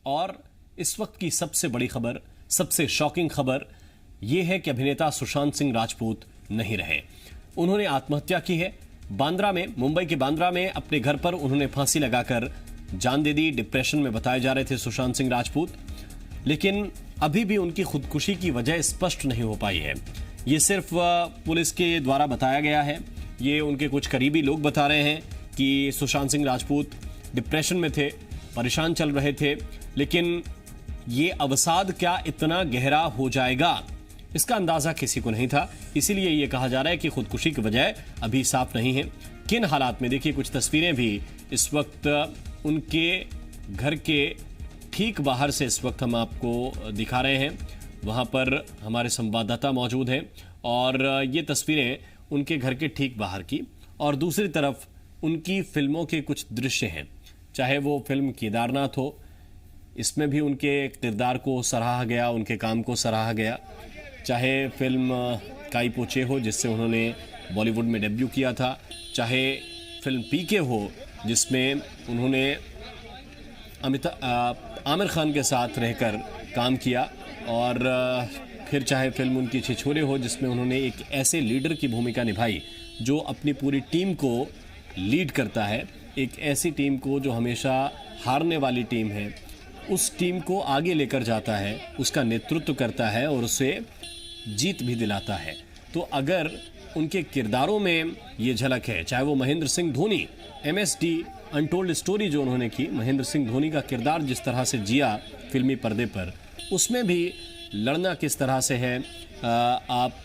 और इस वक्त की सबसे बड़ी खबर, सबसे शॉकिंग खबर यह है कि अभिनेता सुशांत सिंह राजपूत नहीं रहे। उन्होंने आत्महत्या की है। बांद्रा में, मुंबई के बांद्रा में अपने घर पर उन्होंने फांसी लगाकर जान दे दी। डिप्रेशन में बताए जा रहे थे सुशांत सिंह राजपूत, लेकिन अभी भी उनकी खुदकुशी की वजह स्पष्ट नहीं हो पाई है। ये सिर्फ पुलिस के द्वारा बताया गया है। ये उनके कुछ करीबी लोग बता रहे हैं कि सुशांत सिंह राजपूत डिप्रेशन में थे, परेशान चल रहे थे, लेकिन ये अवसाद क्या इतना गहरा हो जाएगा, इसका अंदाजा किसी को नहीं था। इसीलिए ये कहा जा रहा है कि खुदकुशी की वजह अभी साफ नहीं है। किन हालात में, देखिए कुछ तस्वीरें भी इस वक्त उनके घर के ठीक बाहर से इस वक्त हम आपको दिखा रहे हैं। वहां पर हमारे संवाददाता मौजूद हैं और ये तस्वीरें उनके घर के ठीक बाहर की, और दूसरी तरफ उनकी फिल्मों के कुछ दृश्य हैं। चाहे वो फिल्म केदारनाथ हो, इसमें भी उनके किरदार को सराहा गया, उनके काम को सराहा गया। चाहे फिल्म काई पो चे हो, जिससे उन्होंने बॉलीवुड में डेब्यू किया था, चाहे फिल्म पीके हो जिसमें उन्होंने आमिर खान के साथ रहकर काम किया, और फिर चाहे फिल्म उनकी छिछोरे हो जिसमें उन्होंने एक ऐसे लीडर की भूमिका निभाई जो अपनी पूरी टीम को लीड करता है, एक ऐसी टीम को जो हमेशा हारने वाली टीम है उस टीम को आगे लेकर जाता है, उसका नेतृत्व करता है और उसे जीत भी दिलाता है। तो अगर उनके किरदारों में ये झलक है, चाहे वो Mahendra Singh Dhoni, MSD untold story जो उन्होंने की, महेंद्र सिंह धोनी का किरदार जिस तरह से जिया फिल्मी पर्दे पर, उसमें भी लड़ना किस तरह से है, आप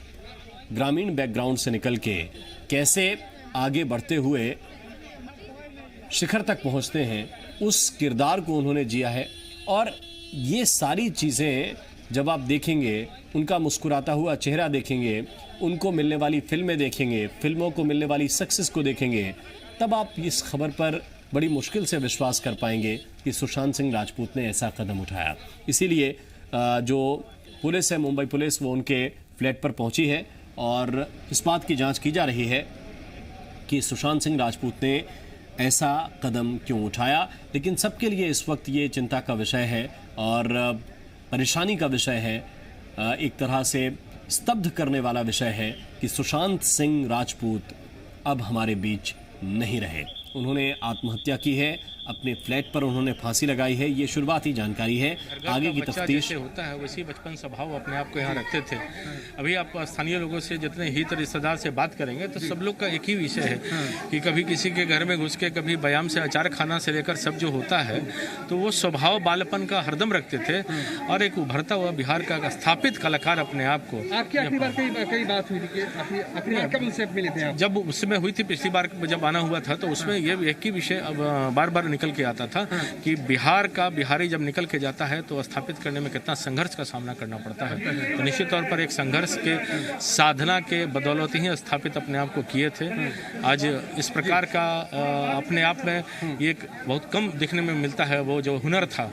ग्रामीण बैकग्राउंड से निकल के कैसे आगे बढ़ते हुए शिखर तक पहुंचते हैं, उस किरदार को उन्होंने जिया है। और ये सारी चीज़ें जब आप देखेंगे, उनका मुस्कुराता हुआ चेहरा देखेंगे, उनको मिलने वाली फिल्में देखेंगे, फिल्मों को मिलने वाली सक्सेस को देखेंगे, तब आप इस खबर पर बड़ी मुश्किल से विश्वास कर पाएंगे कि सुशांत सिंह राजपूत ने ऐसा कदम उठाया। इसीलिए जो पुलिस है, मुंबई पुलिस, वो उनके फ्लैट पर पहुंची है और इस बात की जांच की जा रही है कि सुशांत सिंह राजपूत ने ऐसा कदम क्यों उठाया। लेकिन सबके लिए इस वक्त ये चिंता का विषय है और परेशानी का विषय है, एक तरह से स्तब्ध करने वाला विषय है कि सुशांत सिंह राजपूत अब हमारे बीच नहीं रहे। उन्होंने आत्महत्या की है, अपने फ्लैट पर उन्होंने फांसी लगाई है। ये शुरुआती जानकारी है, आगे की तफ्तीश होता है वैसे बचपन स्वभाव अपने आप को यहाँ रखते थे। अभी आप स्थानीय लोगों से जितने हित रिश्तेदार से बात करेंगे तो सब लोग का एक ही विषय है कि कभी किसी के घर में घुस के, कभी बयाम से अचार खाना से लेकर सब जो होता है, तो वो स्वभाव बालपन का हरदम रखते थे और एक उभरता हुआ बिहार का स्थापित कलाकार अपने आप को। आपकी आखिरी बार कई बात हुई थी, आखिरी बार कब उनसे मिले थे आप? जब उसमें हुई थी पिछली बार जब आना हुआ था, तो उसमें ये एक ही विषय अब बार बार निकल के आता था कि बिहार का बिहारी जब निकल के जाता है तो स्थापित करने में कितना संघर्ष का सामना करना पड़ता है। तो निश्चित तौर पर एक संघर्ष के साधना के बदौलत ही स्थापित अपने आप को किए थे। आज इस प्रकार का अपने आप में एक बहुत कम दिखने में मिलता है वो जो हुनर था।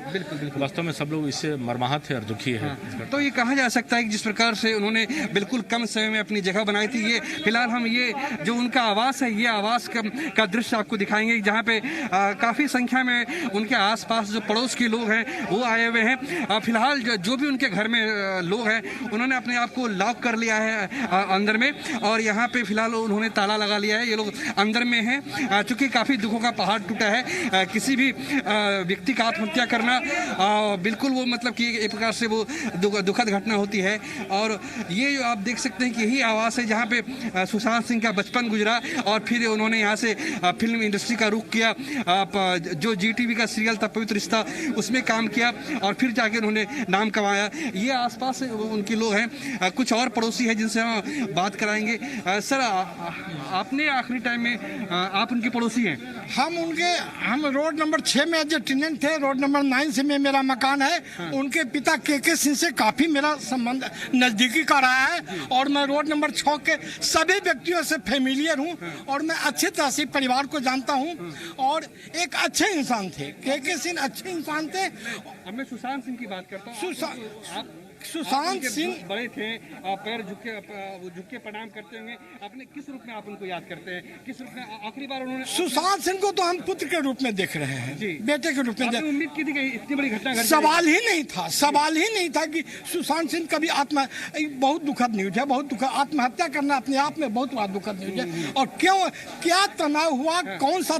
वास्तव में सब लोग इससे मर्माहत है और दुखी है। तो ये कहा जा सकता है कि जिस प्रकार से उन्होंने बिल्कुल कम समय में अपनी जगह बनाई थी, ये फिलहाल हम ये जो उनका आवास है, ये आवास का दृश्य आपको दिखाएंगे, जहाँ पे काफी संख्या में उनके आसपास जो पड़ोस के लोग हैं वो आए हुए हैं। फिलहाल जो भी उनके घर में लोग हैं उन्होंने अपने आप को लॉक कर लिया है अंदर में, और यहाँ पे फिलहाल उन्होंने ताला लगा लिया है। ये लोग अंदर में हैं चूँकि काफ़ी दुखों का पहाड़ टूटा है। किसी भी व्यक्ति का आत्महत्या करना बिल्कुल वो मतलब कि एक प्रकार से वो दुखद घटना होती है। और ये आप देख सकते हैं कि यही आवास है जहाँ पे सुशांत सिंह का बचपन गुजरा और फिर उन्होंने यहाँ से फिल्म इंडस्ट्री का रुख किया। जो GTV का सीरियल था पवित्र रिश्ता, उसमें काम किया और फिर जाके उन्होंने नाम कमाया। ये आसपास उनके लोग हैं, कुछ और पड़ोसी हैं जिनसे हम बात कराएंगे। सर, आपने आखिरी टाइम में आप उनके पड़ोसी हैं? हम रोड नंबर 6 में एज टेनेंट थे। रोड नंबर 9 से में मेरा मकान है। उनके पिता KK सिंह से काफी मेरा संबंध नजदीकी का रहा है और मैं रोड नंबर 6 के सभी व्यक्तियों से फेमिलियर हूँ और मैं अच्छे तरह से परिवार को जानता हूँ और एक अच्छे इंसान थे। KK सिंह अच्छे इंसान थे। अब मैं सुशांत सिंह की बात करता हूँ। सुशांत सिंह बड़े थे, पैर झुक के प्रणाम करते होंगे, आपने किस रूप में आप उनको याद करते हैं, किस रूप में आखिरी बार उन्होंने? सुशांत सिंह को तो हम पुत्र के रूप में देख रहे हैं, बेटे के रूप में। उम्मीद की थी कि इतनी बड़ी घटना घट सवाल ही नहीं था कि सुशांत सिंह कभी बहुत दुखद न्यूज है, बहुत दुखद। आत्महत्या करना अपने आप में बहुत बड़ा दुखद न्यूज है। और क्या तनाव हुआ, कौन सा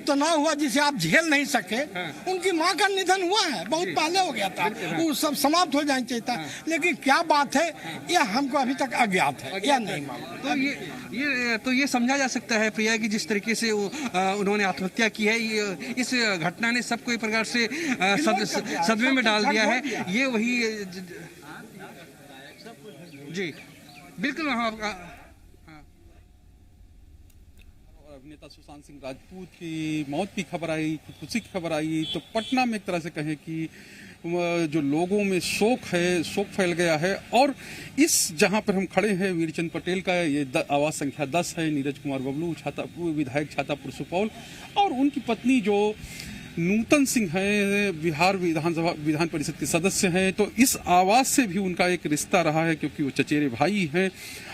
तनाव हुआ जिसे आप झेल नहीं सके। उनकी माँ का निधन हुआ है, बहुत पहले हो गया था, वो सब समाप्त हो जाना चाहिए था। लेकिन क्या बात है यह हमको अभी तक अज्ञात है, यह नहीं मालूम। तो ये समझा जा सकता है प्रिया की जिस तरीके से उन्होंने आत्महत्या की है, इस घटना ने सबको एक प्रकार से सदमे में डाल दिया है। ये वही जी बिल्कुल। अभिनेता सुशांत सिंह राजपूत की मौत की खबर आई, खुदकुशी की खबर आई, तो पटना में एक तरह से कहें कि जो लोगों में शोक फैल गया है। और इस जहां पर हम खड़े हैं, वीरचंद पटेल का ये आवास संख्या 10 है, नीरज कुमार बबलू विधायक छातापुर सुपौल, और उनकी पत्नी जो नूतन सिंह हैं, बिहार विधान परिषद के सदस्य हैं। तो इस आवास से भी उनका एक रिश्ता रहा है, क्योंकि वो चचेरे भाई हैं।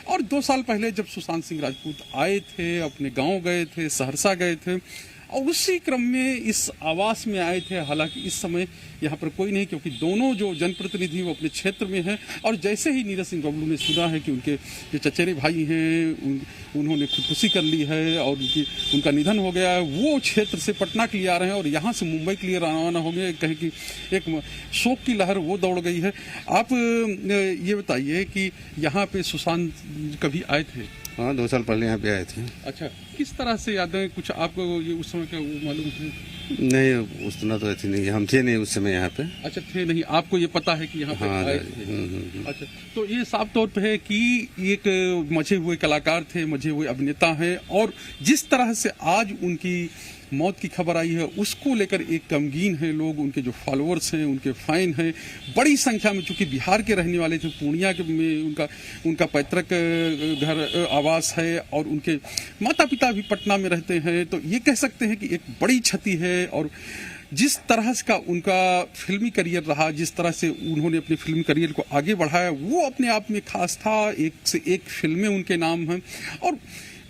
और 2 साल पहले जब सुशांत सिंह राजपूत आए थे, अपने गांव गए थे, सहरसा गए थे, और उसी क्रम में इस आवास में आए थे। हालांकि इस समय यहाँ पर कोई नहीं, क्योंकि दोनों जो जनप्रतिनिधि वो अपने क्षेत्र में हैं। और जैसे ही नीरज सिंह बबलू ने सुना है कि उनके जो चचेरे भाई हैं उन्होंने खुदकुशी कर ली है और उनका निधन हो गया है, वो क्षेत्र से पटना के लिए आ रहे हैं और यहाँ से मुंबई के लिए रवाना हो गए। कहें कि एक शोक की लहर वो दौड़ गई है। आप ये बताइए कि यहाँ पे सुशांत कभी आए थे? हाँ, 2 साल पहले यहाँ पे आए थे। अच्छा, किस तरह से यादें कुछ आपको ये उस समय का मालूम है? नहीं, उस तरह तो ऐसी नहीं, हम थे नहीं उस समय यहाँ पे। अच्छा, थे नहीं, आपको ये पता है कि यहाँ पे आए थे? अच्छा, तो ये साफ तौर पे है कि एक मचे हुए कलाकार थे, मचे हुए अभिनेता हैं, और जिस तरह से आज उनकी मौत की खबर आई है उसको लेकर एक गमगीन है लोग। उनके जो फॉलोअर्स हैं, उनके फैन हैं बड़ी संख्या में, चूंकि बिहार के रहने वाले थे, पूर्णिया के में उनका पैतृक घर आवास है, और उनके माता पिता भी पटना में रहते हैं। तो ये कह सकते हैं कि एक बड़ी क्षति है। और जिस तरह का उनका फिल्मी करियर रहा, जिस तरह से उन्होंने अपने फिल्मी करियर को आगे बढ़ाया, वो अपने आप में खास था। एक से एक फिल्में उनके नाम हैं। और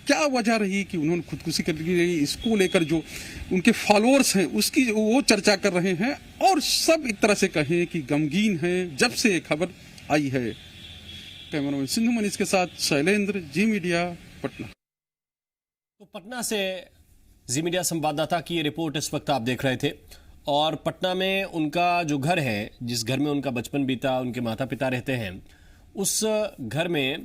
क्या वजह रही कि उन्होंने खुदकुशी कर ली, इसको लेकर जो उनके फॉलोअर्स हैं उसकी वो चर्चा कर रहे हैं, और सब एक तरह से कहें कि गमगीन हैं जब से ये खबर आई है। कैमरामैन सिंधु मनीष के साथ शैलेंद्र, जी मीडिया, पटना। तो पटना से जी मीडिया संवाददाता की ये रिपोर्ट इस वक्त आप देख रहे थे। और पटना में उनका जो घर है, जिस घर में उनका बचपन बीता, उनके माता पिता रहते हैं, उस घर में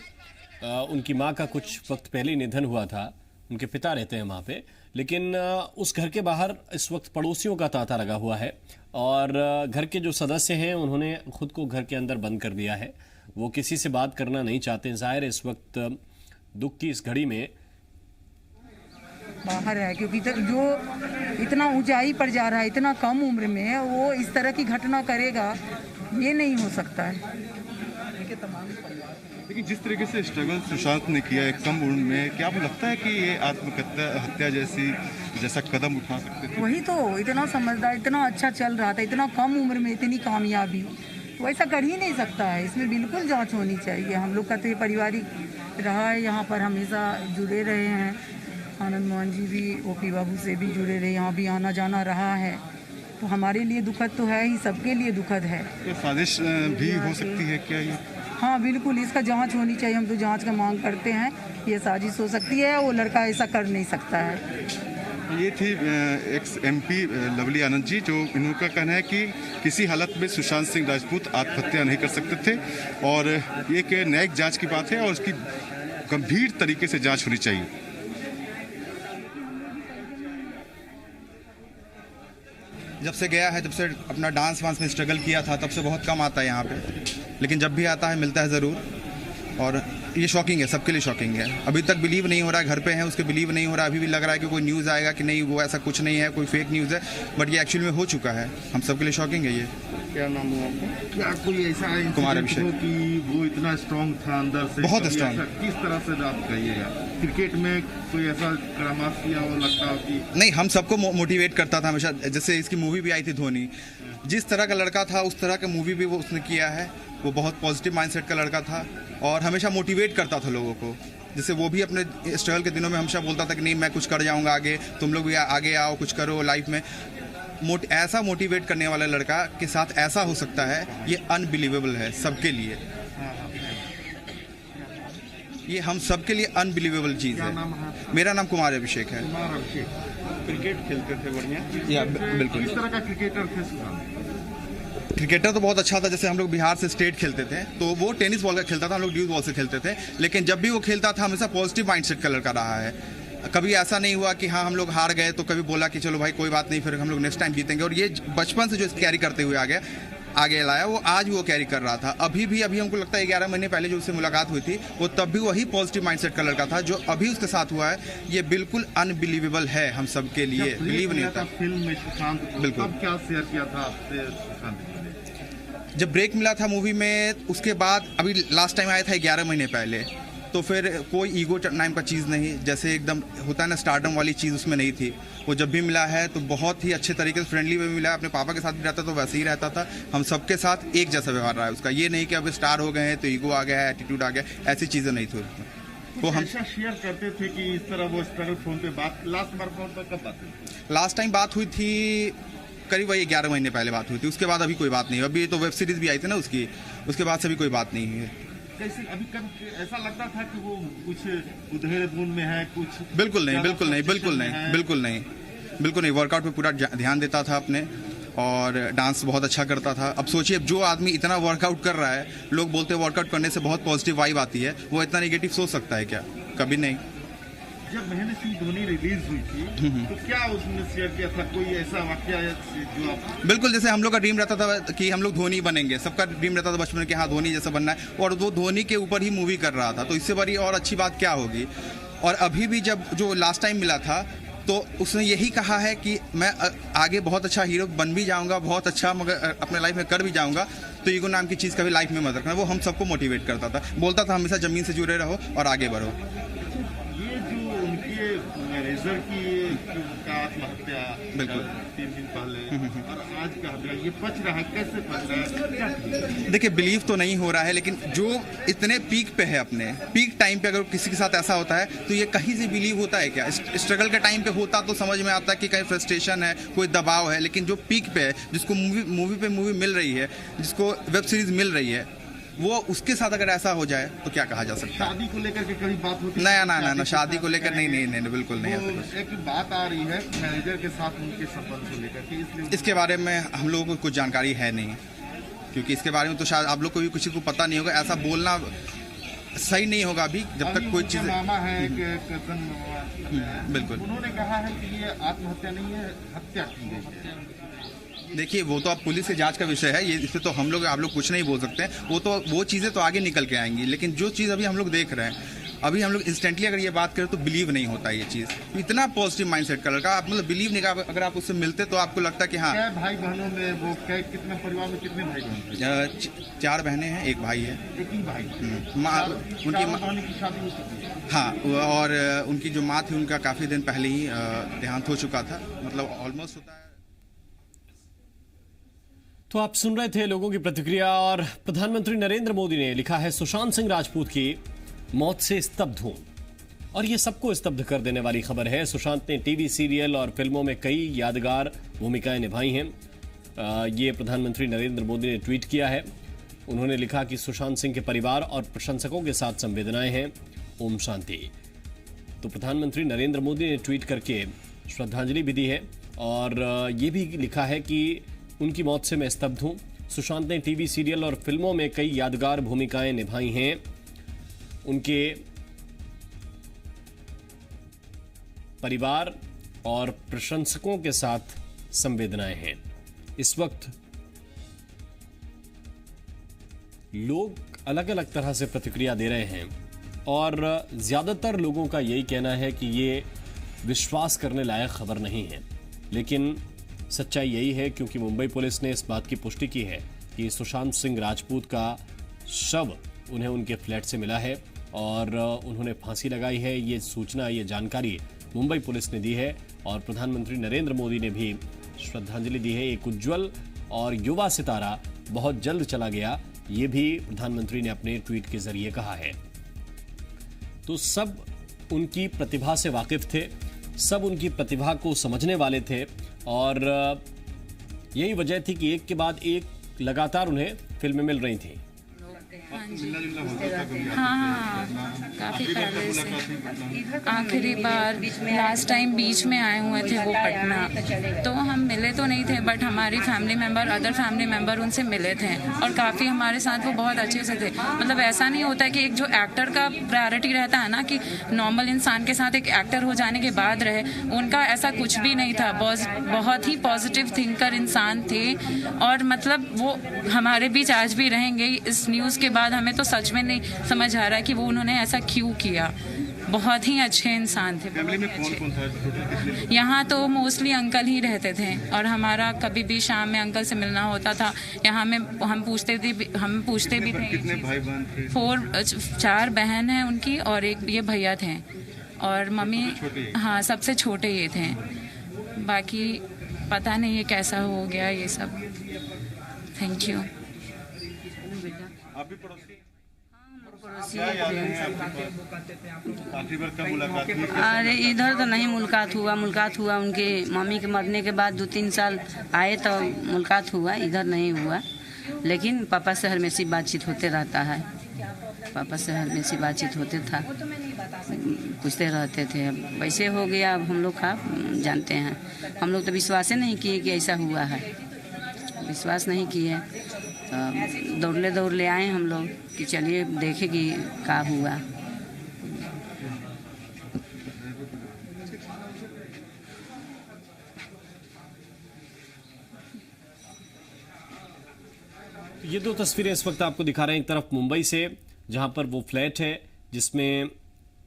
उनकी माँ का कुछ वक्त पहले ही निधन हुआ था। उनके पिता रहते हैं वहाँ पे, लेकिन उस घर के बाहर इस वक्त पड़ोसियों का तांता लगा हुआ है। और घर के जो सदस्य हैं उन्होंने खुद को घर के अंदर बंद कर दिया है। वो किसी से बात करना नहीं चाहते। जाहिर है इस वक्त दुख की इस घड़ी में बाहर है, क्योंकि जो इतना ऊंचाई पर जा रहा है, इतना कम उम्र में वो इस तरह की घटना करेगा, ये नहीं हो सकता है। लेकिन जिस तरीके से स्ट्रगल सुशांत ने किया एक कम उम्र में, क्या आपको लगता है कि ये आत्महत्या जैसा कदम उठा सकते थे? वही तो, इतना समझदार, इतना अच्छा चल रहा था, इतना कम उम्र में इतनी कामयाबी, तो ऐसा कर ही नहीं सकता है। इसमें बिल्कुल जांच होनी चाहिए। हम लोग का तो ये पारिवारिक रहा है, यहाँ पर हमेशा जुड़े रहे हैं। आनंद मोहन जी भी, ओपी बाबू से भी जुड़े रहे, यहाँ भी आना जाना रहा है। तो हमारे लिए दुखद तो है ही, सबके लिए दुखद है। तो साजिश भी हो सकती है क्या ये? हाँ बिल्कुल, इसका जांच होनी चाहिए। हम तो जांच का मांग करते हैं। ये साजिश हो सकती है, वो लड़का ऐसा कर नहीं सकता है। ये थी एक्स MP लवली आनंद जी, जो इनका कहना है कि किसी हालत में सुशांत सिंह राजपूत आत्महत्या नहीं कर सकते थे, और एक न्यायिक जांच की बात है और उसकी गंभीर तरीके से जांच होनी चाहिए। जब से गया है, जब से अपना डांस वांस में स्ट्रगल किया था, तब से बहुत कम आता है यहाँ पे, लेकिन जब भी आता है मिलता है ज़रूर। और ये शॉकिंग है, सबके लिए शॉकिंग है। अभी तक बिलीव नहीं हो रहा है, घर पे हैं उसके बिलीव नहीं हो रहा है। अभी भी लग रहा है कि कोई न्यूज़ आएगा कि नहीं, वो ऐसा कुछ नहीं है, कोई फेक न्यूज़ है, बट ये एक्चुअली में हो चुका है। हम सबके लिए शॉकिंग है ये। क्या नाम हुआ आपको? क्या कोई ऐसा कुमार अभिषेक कि वो इतना स्ट्रॉन्ग था अंदर से? बहुत स्ट्रॉन्ग। किस तरह से आप कहिएगा, क्रिकेट में कोई ऐसा करामात किया हो लगता हो कि? नहीं, हम सबको मोटिवेट करता था हमेशा। जैसे इसकी मूवी भी आई थी धोनी, जिस तरह का लड़का था उस तरह का मूवी भी वो उसने किया है। वो बहुत पॉजिटिव माइंडसेट का लड़का था और हमेशा मोटिवेट करता था लोगों को। जैसे वो भी अपने स्ट्रगल के दिनों में हमेशा बोलता था कि नहीं मैं कुछ कर जाऊंगा आगे, तुम लोग भी आगे आओ, कुछ करो लाइफ में। ऐसा मोटिवेट करने वाला लड़का के साथ ऐसा हो सकता है, ये अनबिलीवेबल है सबके लिए। ये हम सबके लिए अनबिलीवेबल चीज़ है। मेरा नाम कुमार अभिषेक है। क्रिकेट खेलते थे बढ़िया? या बिल्कुल। किस तरह का क्रिकेटर थे सुशांत? क्रिकेटर तो बहुत अच्छा था। जैसे हम लोग बिहार से स्टेट खेलते थे तो वो टेनिस बॉल का खेलता था, हम लोग ड्यूज बॉल से खेलते थे। लेकिन जब भी वो खेलता था हमेशा पॉजिटिव माइंडसेट का लड़का रहा है। कभी ऐसा नहीं हुआ कि हाँ हम लोग हार गए तो कभी बोला कि चलो भाई कोई बात नहीं, फिर हम लोग नेक्स्ट टाइम जीतेंगे। और ये बचपन से जो कैरी करते हुए आगे लाया, वो आज भी वो कैरी कर रहा था। अभी हमको लगता है 11 महीने पहले जो उससे मुलाकात हुई थी वो तब भी वही पॉजिटिव माइंडसेट का लड़का था। जो अभी उसके साथ हुआ है ये बिल्कुल अनबिलीवेबल है हम सबके लिए। बिलीव नहीं होता। फिल्म में सुशांत बिल्कुल क्या शेयर किया था आपसे सुशांत? जब ब्रेक मिला था मूवी में उसके बाद, अभी लास्ट टाइम आया था 11 महीने पहले, तो फिर कोई ईगो नाम का चीज़ नहीं, जैसे एकदम होता है ना स्टारडम वाली चीज़ उसमें नहीं थी। वो जब भी मिला है तो बहुत ही अच्छे तरीके से फ्रेंडली वे में मिला है। अपने पापा के साथ भी रहता तो वैसे ही रहता था। हम सबके साथ एक जैसा व्यवहार रहा है उसका। ये नहीं कि अब स्टार हो गए हैं तो ईगो आ गया है, एटीट्यूड आ गया, ऐसी चीज़ें नहीं थी उसमें। वो हम शेयर करते थे कि इस तरह वो स्ट्रगल फोन पे बात लास्ट बार फोन पर कब बात हुई? लास्ट टाइम बात हुई थी करीब वही 11 महीने पहले बात हुई थी। उसके बाद अभी कोई बात नहीं। अभी तो वेब सीरीज भी आई थी ना उसकी, उसके बाद से भी कोई बात नहीं है। कैसे अभी कब ऐसा लगता था कि वो कुछ उधेड़ धुन में है कुछ? बिल्कुल नहीं। वर्कआउट पे पूरा ध्यान देता था अपने और डांस बहुत अच्छा करता था। अब सोचिए जो आदमी इतना वर्कआउट कर रहा है, लोग बोलते हैं वर्कआउट करने से बहुत पॉजिटिव वाइब आती है, वो इतना नेगेटिव सोच सकता है क्या? कभी नहीं। जब महेंद्र सिंह धोनी रिलीज हुई थी तो क्या उसने शेयर किया था कोई ऐसा वाकया जो आप? बिल्कुल, जैसे हम लोग का ड्रीम रहता था कि हम लोग धोनी बनेंगे। सबका ड्रीम रहता था बचपन में कि हाँ धोनी जैसा बनना है, और वो धोनी के ऊपर ही मूवी कर रहा था। तो इससे बड़ी और अच्छी बात क्या होगी? और अभी भी जब जो लास्ट टाइम मिला था तो उसने यही कहा है कि मैं आगे बहुत अच्छा हीरो बन भी जाऊंगा, बहुत अच्छा मगर अपने लाइफ में कर भी जाऊंगा। तो ईगो नाम की चीज़ कभी लाइफ में मत रखना। वो हम सबको मोटिवेट करता था, बोलता था हमेशा ज़मीन से जुड़े रहो और आगे बढ़ो। रेजर की आत्महत्या बिल्कुल 3 दिन पहले और आज का ये पच रहा है, कैसे पच रहा है? देखिए बिलीव तो नहीं हो रहा है, लेकिन जो इतने पीक पे है, अपने पीक टाइम पे अगर किसी के साथ ऐसा होता है तो ये कहीं से बिलीव होता है क्या? स्ट्रगल के टाइम पे होता तो समझ में आता कि कहीं फ्रस्ट्रेशन है, कोई दबाव है। लेकिन जो पीक पे है, जिसको मूवी पे मूवी मिल रही है, जिसको वेब सीरीज मिल रही है, वो उसके साथ अगर ऐसा हो जाए तो क्या कहा जा सकता है? शादी को लेकर के कभी बात होती है? ना शादी को लेकर नहीं, बिल्कुल नहीं। एक बात आ रही है मैनेजर के साथ उनके संबंध को लेकर के, इसलिए इसके बारे में हम लोगों को कुछ जानकारी है नहीं, क्योंकि इसके बारे में तो शायद आप लोग को भी किसी को पता नहीं होगा। ऐसा बोलना सही नहीं होगा अभी, जब तक कोई चीज़। मामा है कजन, बिल्कुल, उन्होंने कहा है कि ये आत्महत्या नहीं है, हत्या की गई है। देखिए वो तो अब पुलिस की जांच का विषय है, ये इससे तो आप लोग कुछ नहीं बोल सकते हैं। वो चीज़ें तो आगे निकल के आएंगी। लेकिन जो चीज़ अभी हम लोग देख रहे हैं, अभी हम लोग इंस्टेंटली अगर ये बात करें तो बिलीव नहीं होता ये चीज़। इतना पॉजिटिव माइंडसेट का लड़का, आप मतलब बिलीव नहीं कर, अगर आप उससे मिलते तो आपको लगता कि हाँ। भाई बहनों में वो कितने परिवार में कितने भाई बहन? 4 बहनें हैं, 1 भाई है। एक ही भाई? उनकी की शादी हो चुकी है? हाँ, और उनकी जो माँ थी उनका काफ़ी दिन पहले ही देहांत हो चुका था, मतलब ऑलमोस्ट होता है। तो आप सुन रहे थे लोगों की प्रतिक्रिया, और प्रधानमंत्री नरेंद्र मोदी ने लिखा है सुशांत सिंह राजपूत की मौत से स्तब्ध हूं, और यह सबको स्तब्ध कर देने वाली खबर है। सुशांत ने टीवी सीरियल और फिल्मों में कई यादगार भूमिकाएं निभाई हैं। ये प्रधानमंत्री नरेंद्र मोदी ने ट्वीट किया है। उन्होंने लिखा कि सुशांत सिंह के परिवार और प्रशंसकों के साथ संवेदनाएं हैं, ओम शांति। तो प्रधानमंत्री नरेंद्र मोदी ने ट्वीट करके श्रद्धांजलि भी दी है, और ये भी लिखा है कि उनकी मौत से मैं स्तब्ध हूं। सुशांत ने टीवी सीरियल और फिल्मों में कई यादगार भूमिकाएं निभाई हैं। उनके परिवार और प्रशंसकों के साथ संवेदनाएं हैं। इस वक्त लोग अलग अलग तरह से प्रतिक्रिया दे रहे हैं, और ज्यादातर लोगों का यही कहना है कि ये विश्वास करने लायक खबर नहीं है। लेकिन सच्चाई यही है, क्योंकि मुंबई पुलिस ने इस बात की पुष्टि की है कि सुशांत सिंह राजपूत का शव उन्हें उनके फ्लैट से मिला है और उन्होंने फांसी लगाई है। ये सूचना, ये जानकारी मुंबई पुलिस ने दी है, और प्रधानमंत्री नरेंद्र मोदी ने भी श्रद्धांजलि दी है। एक उज्जवल और युवा सितारा बहुत जल्द चला गया, ये भी प्रधानमंत्री ने अपने ट्वीट के जरिए कहा है। तो सब उनकी प्रतिभा से वाकिफ थे, सब उनकी प्रतिभा को समझने वाले थे और यही वजह थी कि एक के बाद एक लगातार उन्हें फिल्में मिल रही थी। हाँ, काफ़ी पहले से आखिरी बार लास्ट टाइम बीच में आए हुए थे वो पटना, तो हम मिले तो नहीं थे बट हमारी family member, other family member उनसे मिले थे और काफ़ी हमारे साथ वो बहुत अच्छे से थे। मतलब ऐसा नहीं होता कि एक जो एक्टर का प्रायोरिटी रहता है ना कि नॉर्मल इंसान के साथ एक एक्टर हो जाने के बाद रहे, उनका ऐसा कुछ भी नहीं था। बहुत ही पॉजिटिव थिंकर इंसान थे और मतलब वो हमारे बीच आज भी रहेंगे। इस न्यूज़ के बाद हमें तो सच में नहीं समझ आ रहा कि वो उन्होंने ऐसा क्यों किया। बहुत ही अच्छे इंसान थे। फैमिली में कौन था? यहाँ तो मोस्टली अंकल ही रहते थे और हमारा कभी भी शाम में अंकल से मिलना होता था। यहाँ में हम पूछते भी थे। कितने भाई बहन थे? 4 बहन हैं उनकी और एक ये भैया थे और मम्मी, हाँ सबसे छोटे ये थे। बाकी पता नहीं ये कैसा हो गया ये सब। Thank you. आप भी पड़ोसी? क्या याद है आखिरी बार कब मुलाकात हुई? अरे इधर तो नहीं मुलाकात हुआ उनके मम्मी के मरने के बाद 2-3 साल आए तो मुलाकात हुआ, इधर नहीं हुआ। लेकिन पापा से हमेशा बातचीत होते रहता है, पापा से हमेशा बातचीत होते था, पूछते रहते थे। वैसे हो गया, अब हम लोग का जानते हैं। हम लोग तो विश्वास नहीं किए कि ऐसा हुआ है, विश्वास नहीं किए तो दौड़ ले आए हम लोग कि चलिए देखें कि क्या हुआ। ये 2 तस्वीरें इस वक्त आपको दिखा रहे हैं। एक तरफ मुंबई से जहां पर वो फ्लैट है जिसमें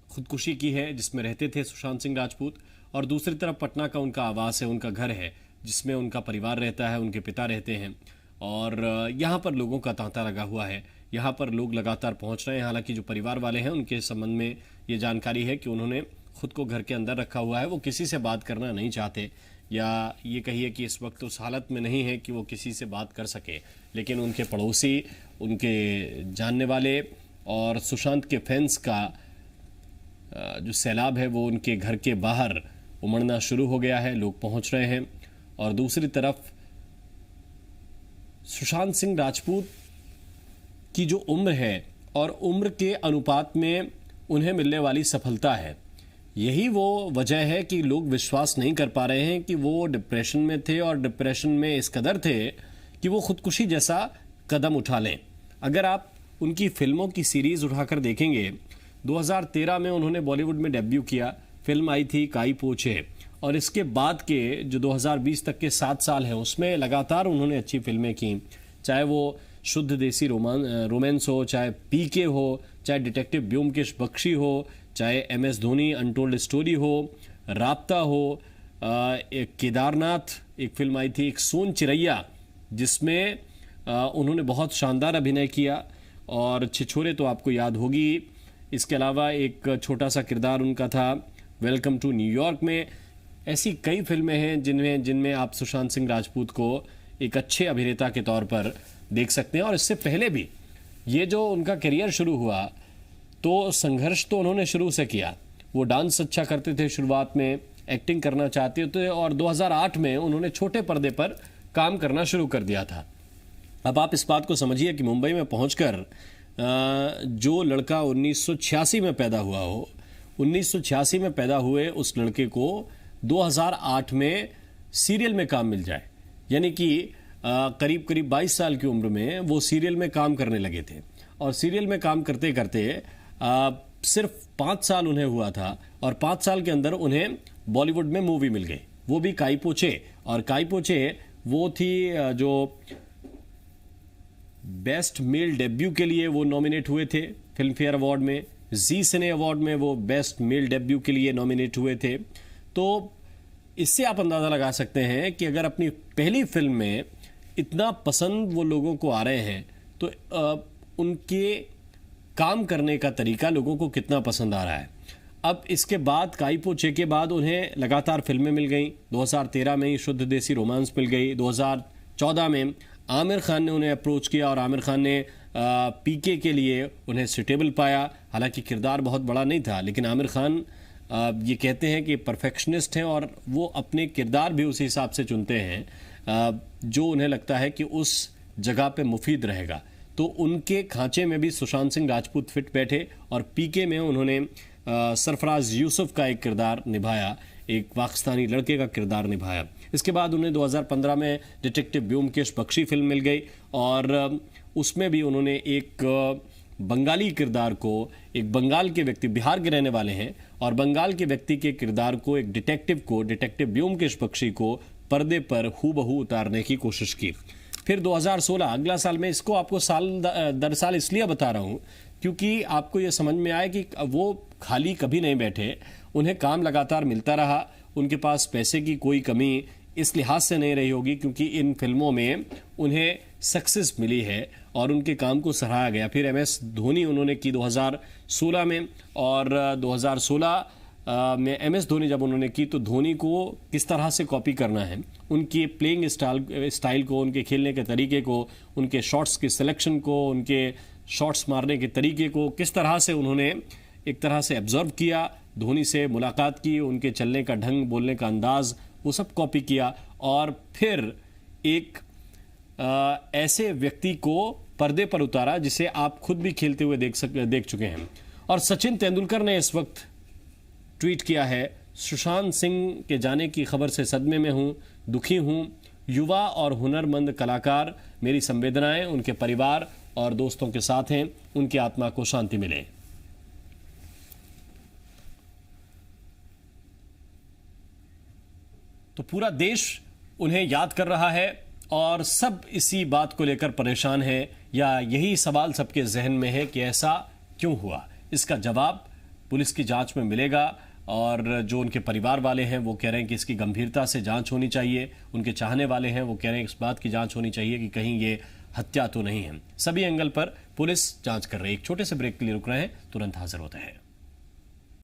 खुदकुशी की है, जिसमें रहते थे सुशांत सिंह राजपूत, और दूसरी तरफ पटना का उनका आवास है, उनका घर है जिसमें उनका परिवार रहता है, उनके पिता रहते हैं। और यहाँ पर लोगों का तांता लगा हुआ है, यहाँ पर लोग लगातार पहुँच रहे हैं। हालांकि जो परिवार वाले हैं उनके संबंध में ये जानकारी है कि उन्होंने खुद को घर के अंदर रखा हुआ है, वो किसी से बात करना नहीं चाहते, या ये कहिए कि इस वक्त उस हालत में नहीं है कि वो किसी से बात कर सके। लेकिन उनके पड़ोसी, उनके जानने वाले और सुशांत के फैंस का जो सैलाब है वो उनके घर के बाहर उमड़ना शुरू हो गया है, लोग पहुंच रहे हैं। और दूसरी तरफ सुशांत सिंह राजपूत की जो उम्र है और उम्र के अनुपात में उन्हें मिलने वाली सफलता है, यही वो वजह है कि लोग विश्वास नहीं कर पा रहे हैं कि वो डिप्रेशन में थे और डिप्रेशन में इस कदर थे कि वो खुदकुशी जैसा कदम उठा लें। अगर आप उनकी फिल्मों की सीरीज उठाकर देखेंगे, 2013 में उन्होंने बॉलीवुड में डेब्यू किया, फिल्म आई थी काई पो छे, और इसके बाद के जो 2020 तक के 7 साल हैं उसमें लगातार उन्होंने अच्छी फिल्में की, चाहे वो शुद्ध देसी रोमांस हो, चाहे पीके हो, चाहे डिटेक्टिव ब्योमकेश बख्शी हो, चाहे MS धोनी अनटोल्ड स्टोरी हो, राब्ता हो, एक केदारनाथ एक फिल्म आई थी, एक सोन चिरैया जिसमें उन्होंने बहुत शानदार अभिनय किया, और छिछोरे तो आपको याद होगी। इसके अलावा एक छोटा सा किरदार उनका था वेलकम टू न्यूयॉर्क में। ऐसी कई फिल्में हैं जिनमें आप सुशांत सिंह राजपूत को एक अच्छे अभिनेता के तौर पर देख सकते हैं। और इससे पहले भी ये जो उनका करियर शुरू हुआ तो संघर्ष तो उन्होंने शुरू से किया। वो डांस अच्छा करते थे, शुरुआत में एक्टिंग करना चाहते थे, और 2008 में उन्होंने छोटे पर्दे पर काम करना शुरू कर दिया था। अब आप इस बात को समझिए कि मुंबई में पहुंचकर जो लड़का 1986 में पैदा हुआ हो, 1986 में पैदा हुए उस लड़के को 2008 में सीरियल में काम मिल जाए, यानी कि करीब 22 साल की उम्र में वो सीरियल में काम करने लगे थे। और सीरियल में काम करते करते सिर्फ 5 साल उन्हें हुआ था, और 5 साल के अंदर उन्हें बॉलीवुड में मूवी मिल गई, वो भी काई पो छे। और काई पो छे वो थी जो बेस्ट मेल डेब्यू के लिए वो नॉमिनेट हुए थे फिल्म फेयर अवार्ड में, जी सिने अवार्ड में वो बेस्ट मेल डेब्यू के लिए नॉमिनेट हुए थे। तो इससे आप अंदाज़ा लगा सकते हैं कि अगर अपनी पहली फिल्म में इतना पसंद वो लोगों को आ रहे हैं तो उनके काम करने का तरीका लोगों को कितना पसंद आ रहा है। अब इसके बाद काई पो छे के बाद उन्हें लगातार फिल्में मिल गई। 2013 में ही शुद्ध देसी रोमांस मिल गई, 2014 में आमिर खान ने उन्हें अप्रोच किया और आमिर खान ने पीके के लिए उन्हें सुटेबल पाया। हालांकि किरदार बहुत बड़ा नहीं था, लेकिन आमिर खान ये कहते हैं कि परफेक्शनिस्ट हैं और वो अपने किरदार भी उसी हिसाब से चुनते हैं जो उन्हें लगता है कि उस जगह पे मुफीद रहेगा। तो उनके खांचे में भी सुशांत सिंह राजपूत फिट बैठे और पीके में उन्होंने सरफराज यूसुफ का एक किरदार निभाया, एक पाकिस्तानी लड़के का किरदार निभाया। इसके बाद उन्हें 2015 में डिटेक्टिव ब्योमकेश बख्शी फिल्म मिल गई और उसमें भी उन्होंने एक बंगाली किरदार को, एक बंगाल के व्यक्ति, बिहार के रहने वाले हैं और बंगाल के व्यक्ति के किरदार को, एक डिटेक्टिव ब्योमकेश बख्शी को पर्दे पर हूबहू उतारने की कोशिश की। फिर 2016 अगला साल में, इसको आपको साल दर साल इसलिए बता रहा हूं क्योंकि आपको यह समझ में आए कि वो खाली कभी नहीं बैठे, उन्हें काम लगातार मिलता रहा, उनके पास पैसे की कोई कमी इस लिहाज से नहीं रही होगी क्योंकि इन फिल्मों में उन्हें सक्सेस मिली है और उनके काम को सराहा गया। फिर MS धोनी उन्होंने की 2016 में और 2016 में MS धोनी जब उन्होंने की तो धोनी को किस तरह से कॉपी करना है, उनके प्लेइंग स्टाइल को, उनके खेलने के तरीके को, उनके शॉट्स के सिलेक्शन को, उनके शॉट्स मारने के तरीके को किस तरह से उन्होंने एक तरह से एब्जॉर्व किया, धोनी से मुलाकात की, उनके चलने का ढंग, बोलने का अंदाज, वो सब कॉपी किया और फिर एक ऐसे व्यक्ति को पर्दे पर उतारा जिसे आप खुद भी खेलते हुए देख चुके हैं। और सचिन तेंदुलकर ने इस वक्त ट्वीट किया है, सुशांत सिंह के जाने की खबर से सदमे में हूं, दुखी हूं, युवा और हुनरमंद कलाकार, मेरी संवेदनाएं उनके परिवार और दोस्तों के साथ हैं, उनकी आत्मा को शांति मिले। तो पूरा देश उन्हें याद कर रहा है और सब इसी बात को लेकर परेशान है, या यही सवाल सबके जहन में है कि ऐसा क्यों हुआ। इसका जवाब पुलिस की जांच में मिलेगा और जो उनके परिवार वाले हैं वो कह रहे हैं कि इसकी गंभीरता से जांच होनी चाहिए, उनके चाहने वाले हैं वो कह रहे हैं इस बात की जांच होनी चाहिए कि कहीं ये हत्या तो नहीं है। सभी एंगल पर पुलिस जांच कर रही है। एक छोटे से ब्रेक के लिए रुक रहे हैं, तुरंत हाजिर होते हैं।